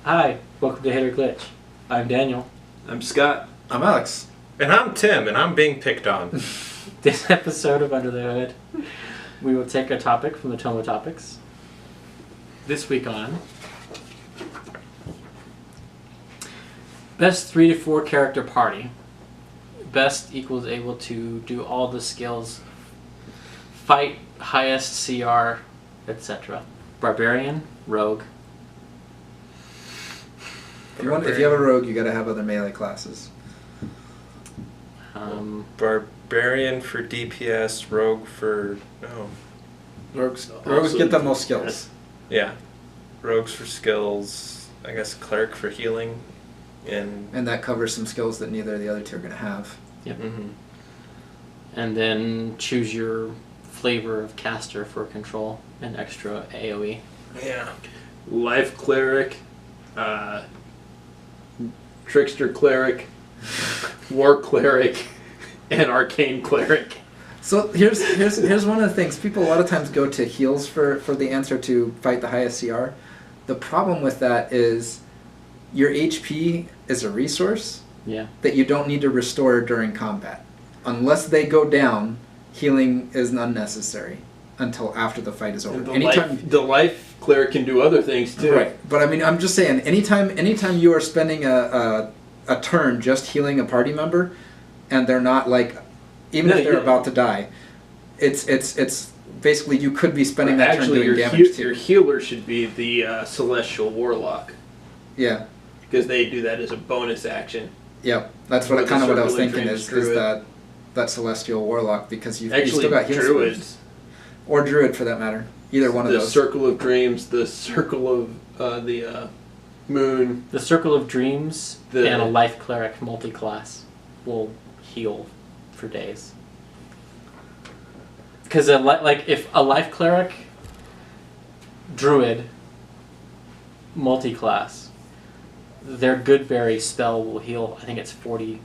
Hi, welcome to Hit or Glitch. I'm Daniel. I'm Scott. I'm Alex. And I'm Tim, and I'm being picked on. This episode of Under the Hood, we will take a topic from the Tome of Topics. This week on Best 3 to 4 character party. Best equals able to do all the skills, fight, highest CR, etc. Barbarian, Rogue. If you have a rogue, you gotta have other melee classes. Barbarian for DPS, Rogue for... no. Rogues Also get the most skills. Yeah. Rogues for skills, I guess Cleric for healing, and that covers some skills that neither of the other two are gonna have. Yep. Mm-hmm. And then choose your flavor of caster for control and extra AoE. Yeah. Life Cleric, Trickster Cleric, War Cleric, and Arcane Cleric. So here's one of the things. People a lot of times go to heals for the answer to fight the highest CR. The problem with that is your HP is a resource that you don't need to restore during combat. Unless they go down, healing is unnecessary until after the fight is over. The life Cleric can do other things too. Right, but I mean, I'm just saying, anytime you are spending a turn just healing a party member, and they're not like, even if they're about to die, it's basically you could be spending that turn doing damage your healer should be the Celestial Warlock. Yeah. Because they do that as a bonus action. Yep, that's what With what I was Circle of thinking Dreams is that Celestial Warlock, because you Actually, still got heal Druids. spells. Or Druid for that matter. Either one of The those. Circle of Dreams, the Circle of the Moon. The Circle of Dreams and a Life Cleric multi-class will heal for days. Because if a Life Cleric, Druid, multi-class, their Goodberry spell will heal, I think it's 40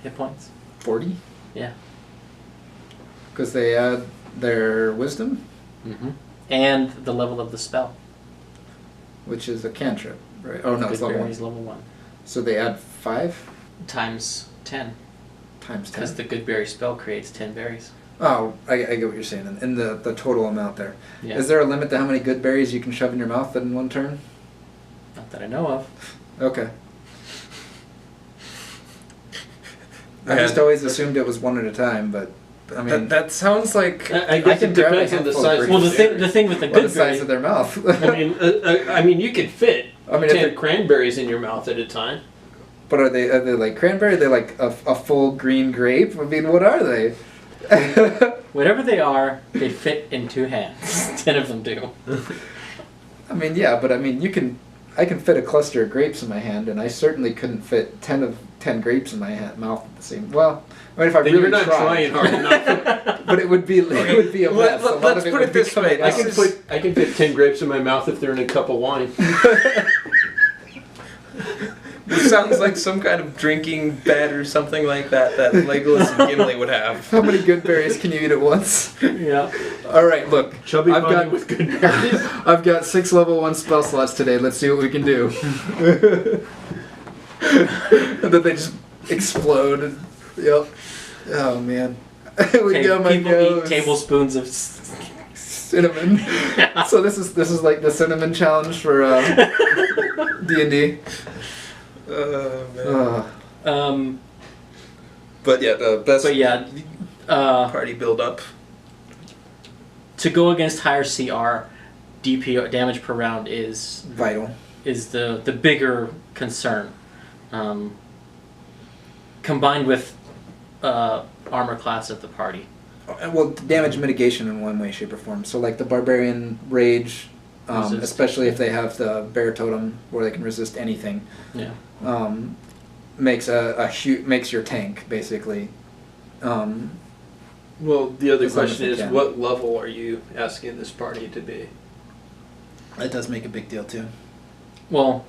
hit points. 40? Yeah. Because they add their wisdom? Mm-hmm. And the level of the spell. Which is a cantrip, right? Oh no, it's level 1. Goodberry's level 1. So they add 5? Times 10. Times 10. Because the Goodberry spell creates 10 berries. Oh, I get what you're saying. And the total amount there. Yeah. Is there a limit to how many good berries you can shove in your mouth in one turn? Not that I know of. Okay. I just always assumed it was one at a time, but I mean... That sounds like... I guess can it grab a depends on the handful of size. berries. Well, the thing with the What the size Goodberry... of their mouth? I mean, you could fit 10 if cranberries in your mouth at a time. But are they like cranberry? Are they like a full green grape? I mean, what are they? Whatever they are, they fit in 2 hands. 10 of them do. I mean, yeah, but I mean, I can fit a cluster of grapes in my hand, and I certainly couldn't fit 10 grapes in my mouth at the same. Well, I mean, if I Then really you're not tried, trying hard enough. but it would be a mess. A lot let's of it put would it be this way. coming out. I can fit 10 grapes in my mouth if they're in a cup of wine. This sounds like some kind of drinking bed or something like that Legolas and Gimli would have. How many good berries can you eat at once? Yeah. All right, look. Chubby I've bunny got with good berries. I've got 6 level 1 spell slots today. Let's see what we can do. And then they just explode. And, yep. Oh man. Okay, got my people nose. eat tablespoons of... Cinnamon. So this is like the cinnamon challenge for D&D. Oh man. But yeah, the best party build up. To go against higher CR, DP damage per round is Vital. Is the bigger concern. Combined with armor class of the party. Well, damage mitigation in one way, shape, or form. So like the barbarian rage, especially if they have the bear totem where they can resist anything. Yeah. Makes makes your tank basically. Well, the other As long as question they is, can. what level are you asking this party to be? That does make a big deal too. Well,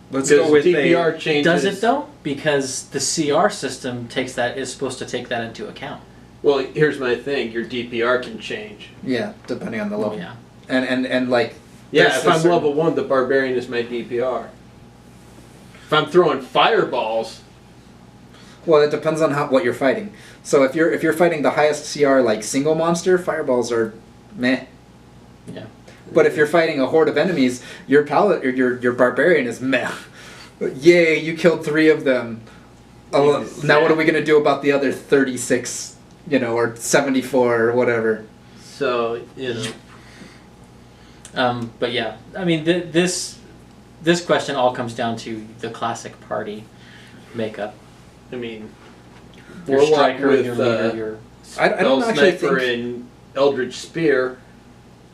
Let's go with DPR changes. does it though? Because the CR system is supposed to take that into account. Well, here's my thing. Your DPR can change. Yeah, depending on the Oh, level. yeah. And like Yeah, there's if a I'm certain- level 1, the Barbarian is my DPR. If I'm throwing fireballs, Well, it depends on what you're fighting. So if you're fighting the highest CR like single monster, fireballs are meh. Yeah. But if you're fighting a horde of enemies, your your barbarian is meh. Yay, you killed 3 of them. Oh, now what are we gonna do about the other 36? Or 74 or whatever. so But yeah, I mean, this question all comes down to the classic party makeup. I mean, Your Warlock striker, with your leader, your I don't actually Sniper think. and Eldritch Spear.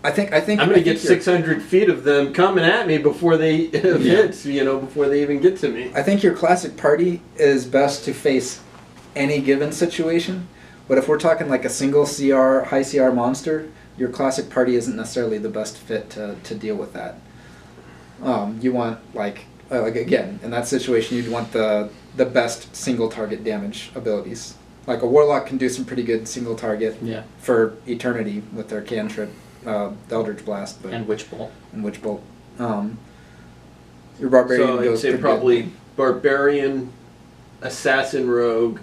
I think I'm going to get 600 feet of them coming at me before they hit. Before they even get to me. I think your classic party is best to face any given situation. But if we're talking like a single CR, high CR monster, your classic party isn't necessarily the best fit to deal with that. You want like again in that situation you'd want the best single target damage abilities. Like a warlock can do some pretty good single target for eternity with their cantrip, the Eldritch Blast, and Witch Bolt. Your barbarian So I'd goes say pretty probably good. Barbarian, Assassin Rogue,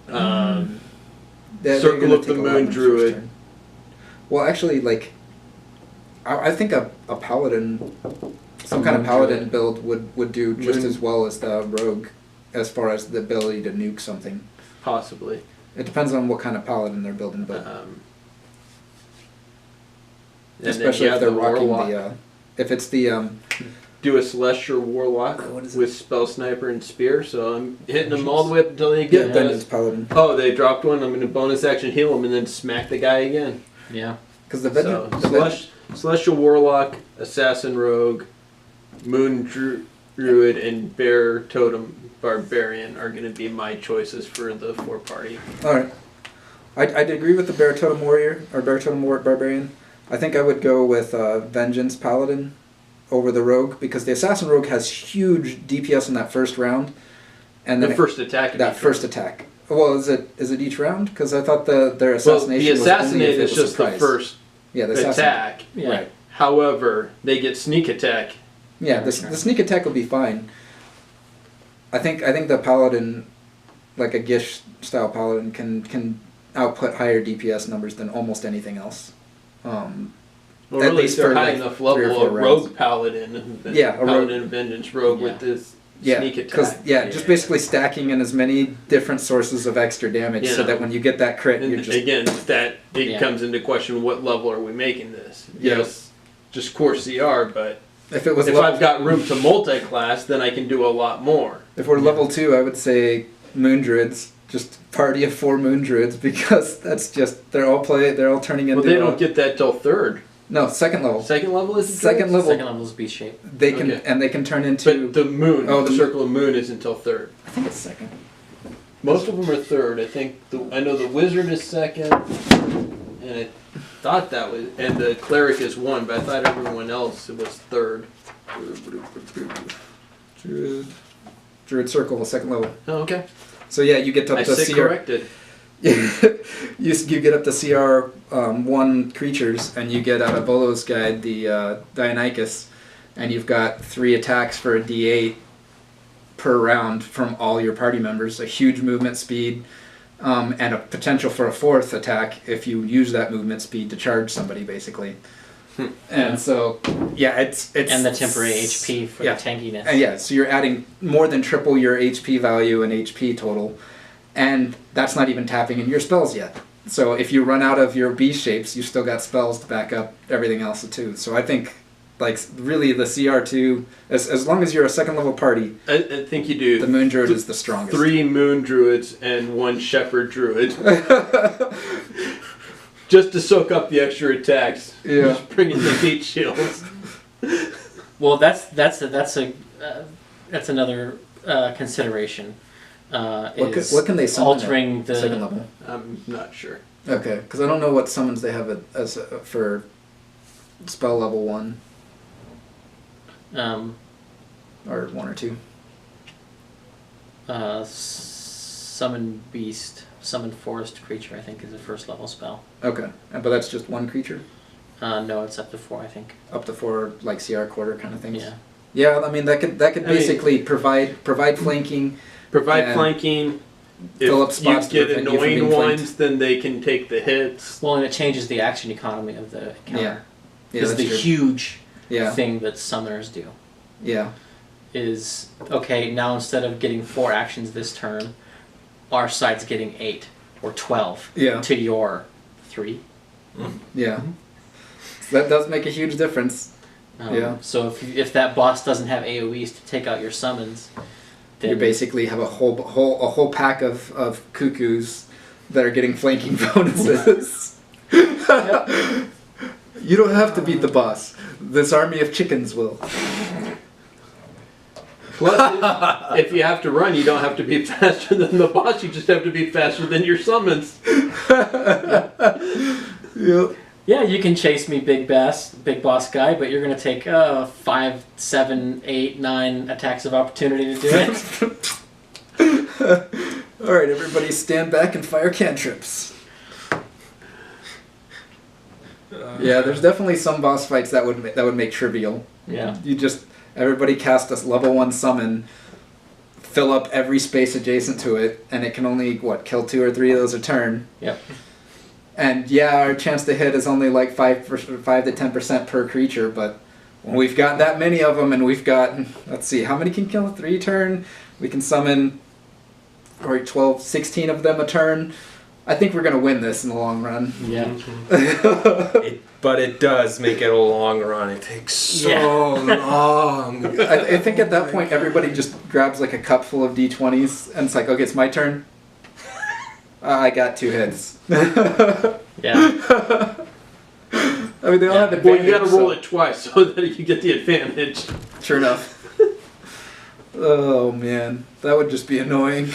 They're Circle gonna of the take a lot Moon in the first Druid. turn. Well, actually, like, I think a paladin, some kind of Moon paladin Druid. build would do just Moon- as well as the rogue, as far as the ability to nuke something. possibly. It depends on what kind of paladin they're building, but And especially then, if they're the rocking Warlock. if it's the Do a Celestial Warlock What is it? with Spell Sniper and Spear, so I'm hitting them all the way up until they get Vengeance the... paladin, Oh, they dropped one, I'm going to bonus action heal them and then smack the guy again. Yeah. because the So, vengeance. Celestial Warlock, Assassin Rogue, Moon Druid, and Bear Totem Barbarian are going to be my choices for the 4-party. All right, I'd agree with the Bear Totem Warrior or Bear Totem Barbarian. I think I would go with Vengeance Paladin over the Rogue because the Assassin Rogue has huge DPS in that first round, and then The first attack. that first attack. Well, is it each round? Because I thought their assassination the was only assassinate if it is was just the surprise. first Yeah, the assassin. attack. Yeah. Right. However, they get sneak attack. Yeah, the sneak attack will be fine. I think the paladin, like a Gish style paladin, can output higher DPS numbers than almost anything else. Well, At really, least if they're for, high like, enough 3 or level, 4 a rounds. rogue paladin. Yeah, a rogue- paladin vengeance rogue Yeah. with this Yeah, sneak because attack. just basically stacking in as many different sources of extra damage, You so know. that when you get that crit, And you're just again, that it Yeah. comes into question: what level are we making this? Yeah. Yes, just core CR, but if it was if level, I've got room to multi-class, then I can do a lot more. if we're level 2, I would say Moon Druids, just party of 4 Moon Druids, because that's just they're all turning into. Well, they don't get that till third. No, second level. Second level is Second level. Second level is beast shape. They can Okay. and they can turn into. But the moon, Oh, the the- circle of moon, is until third. I think it's second. Most of them are third. I think I know the wizard is second, and I thought that was, and the cleric is 1, but I thought everyone else was third. Druid Circle, second level. Oh, okay. So yeah, you get up I to sit CR. corrected. you get up to CR 1 creatures, and you get out of Bolo's guide the Dionychus, and you've got 3 attacks for a D8 per round from all your party members, a huge movement speed, and a potential for a 4th attack if you use that movement speed to charge somebody, basically. And so, yeah, it's And the temporary HP for yeah. the tankiness. And yeah, so you're adding more than triple your HP value and HP total, and that's not even tapping in your spells yet. So if you run out of your beast shapes, you still got spells to back up everything else too. So I think, like, really the CR2, as long as you're a second level party, I think you do. the Moon Druid is the strongest. 3 moon druids and 1 shepherd druid, just to soak up the extra attacks. Yeah. Just bring in the heat shields. Well, that's another consideration. What can they summon altering at the second level? I'm not sure. Okay, because I don't know what summons they have for spell level 1 or 1 or 2. summon beast, summon forest creature. I think is a first level spell. Okay, but that's just 1 creature? No, it's up to 4. I think. Up to 4, like CR quarter kind of things? Yeah. Yeah, I mean that could basically provide flanking. Provide And flanking. fill up If spots you to get prevent you from annoying being flanked. ones, then they can take the hits. Well, and it changes the action economy of the counter. Yeah, Is that's the true. huge Yeah, thing that summoners do. yeah, Is, okay, now instead of getting 4 actions this turn, our side's getting 8 or 12 yeah, to your 3. yeah. So that does make a huge difference. Yeah. So if that boss doesn't have AoEs to take out your summons, then You basically have a whole pack of cuckoos that are getting flanking bonuses. You don't have to beat the boss. This army of chickens will. Plus, if you have to run, you don't have to be faster than the boss. You just have to be faster than your summons. Yep. yeah, you can chase me, big boss guy, but you're gonna take 5, 7, 8, 9 attacks of opportunity to do it. All right, everybody, stand back and fire cantrips. Yeah, there's definitely some boss fights that would make trivial. Yeah. You just everybody cast a level 1 summon, fill up every space adjacent to it, and it can only kill 2 or 3 of those a turn. Yep. And yeah, our chance to hit is only like 5 to 10% per creature, but when we've got that many of them, and we've got, let's see, how many can kill a 3 turn? We can summon 12, 16 of them a turn. I think we're going to win this in the long run. Yeah. But it does make it a long run. It takes so long. I think at that point, everybody just grabs like a cup full of D20s, and it's like, okay, it's my turn. I got 2 hits. Yeah. I mean, they all have advantage. Well, you got to roll it twice so that you get the advantage. Sure enough. Oh man, that would just be annoying.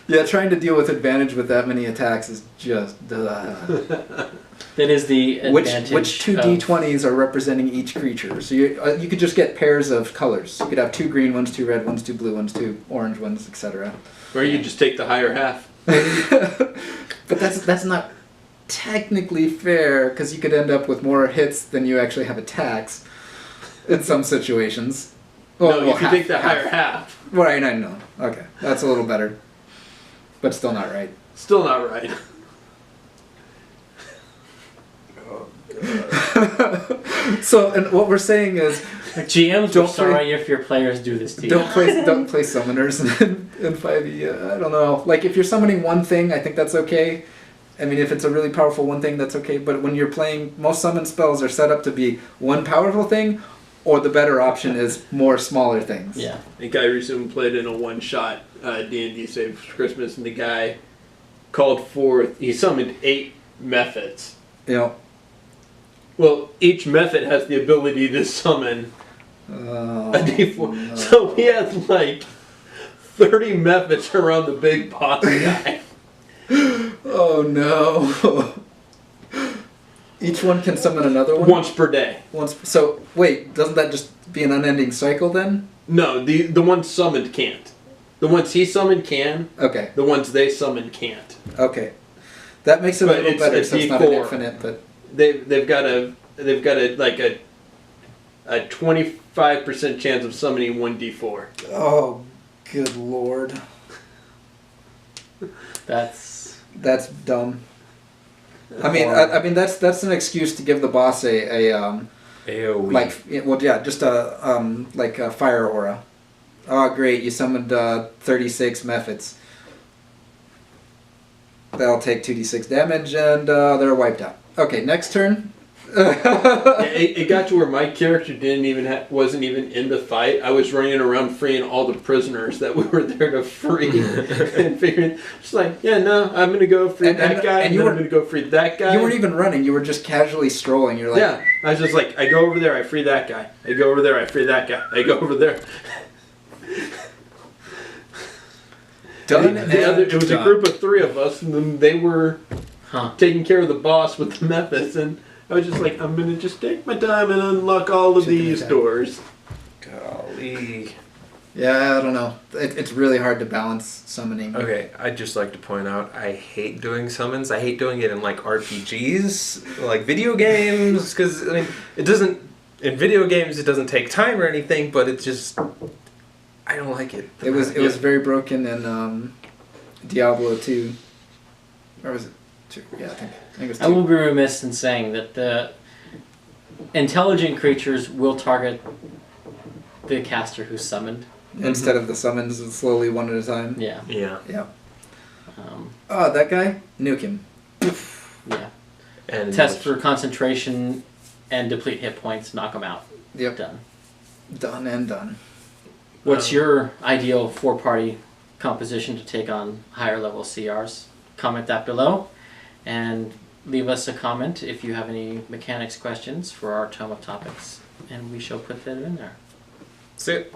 Yeah, trying to deal with advantage with that many attacks is just. That is the advantage. Which 2 D20s are representing each creature? So you could just get pairs of colors. You could have 2 green ones, 2 red ones, 2 blue ones, 2 orange ones, etc. Or you just take the higher half. But that's not technically fair, because you could end up with more hits than you actually have attacks in some situations. No, if you take the higher half. Right, I know. Okay, that's a little better. But still not right. Still not right. So, and what we're saying is, GMs Don't are sorry if your players do this to you. don't play summoners in 5e. I don't know. Like, if you're summoning one thing, I think that's okay. I mean, if it's a really powerful one thing, that's okay. But when you're playing, most summon spells are set up to be one powerful thing, or the better option is more smaller things. Yeah. I think I recently played in a one-shot D&D Save for Christmas, and the guy called forth, he summoned 8 methods. You know. Well, each method has the ability to summon Oh, a D4. no. So we had like 30 methods around the big boss guy. Oh no. Each one can summon another one? Once per day. So, wait, doesn't that just be an unending cycle then? No, the ones summoned can't. The ones he summoned can. Okay, The ones they summoned can't. okay. That makes it a But little it's better, a so it's not an D4. infinite, but... They've got a 25% chance of summoning 1d4. Oh, good lord. That's dumb. I mean that's an excuse to give the boss a AoE. just a fire aura. Oh great, you summoned 36 methods. That'll take 2d6 damage and they're wiped out. Okay, next turn. Yeah, it got to where my character wasn't even in the fight. I was running around freeing all the prisoners that we were there to free, and figuring just like, yeah, no, I'm gonna go free that guy, and then I'm gonna go free that guy. You weren't even running. You were just casually strolling. You're like, Yeah, I was just like, I go over there, I free that guy. I go over there, I free that guy. I go over there. done. It was a group of 3 of us, and then they were taking care of the boss with the methods, and I was just like, I'm gonna just take my time and unlock all of these doors. Golly. Yeah, I don't know. It's really hard to balance summoning. Okay, I'd just like to point out I hate doing summons. I hate doing it in like RPGs, like video games, because I mean it doesn't in video games it doesn't take time or anything, but it just I don't like it. It was very broken in Diablo 2. Or was it 2? Yeah, I think it was 2. I will be remiss in saying that the intelligent creatures will target the caster who's summoned. Instead of the summons slowly one at a time. Yeah. Yeah. Yeah. Oh, that guy? Nuke him. Yeah. And Test for concentration and deplete hit points, knock them out. Yep. Done. Done and done. What's your ideal 4-party composition to take on higher level CRs? Comment that below and leave us a comment if you have any mechanics questions for our tome of topics, and we shall put that in there. See it.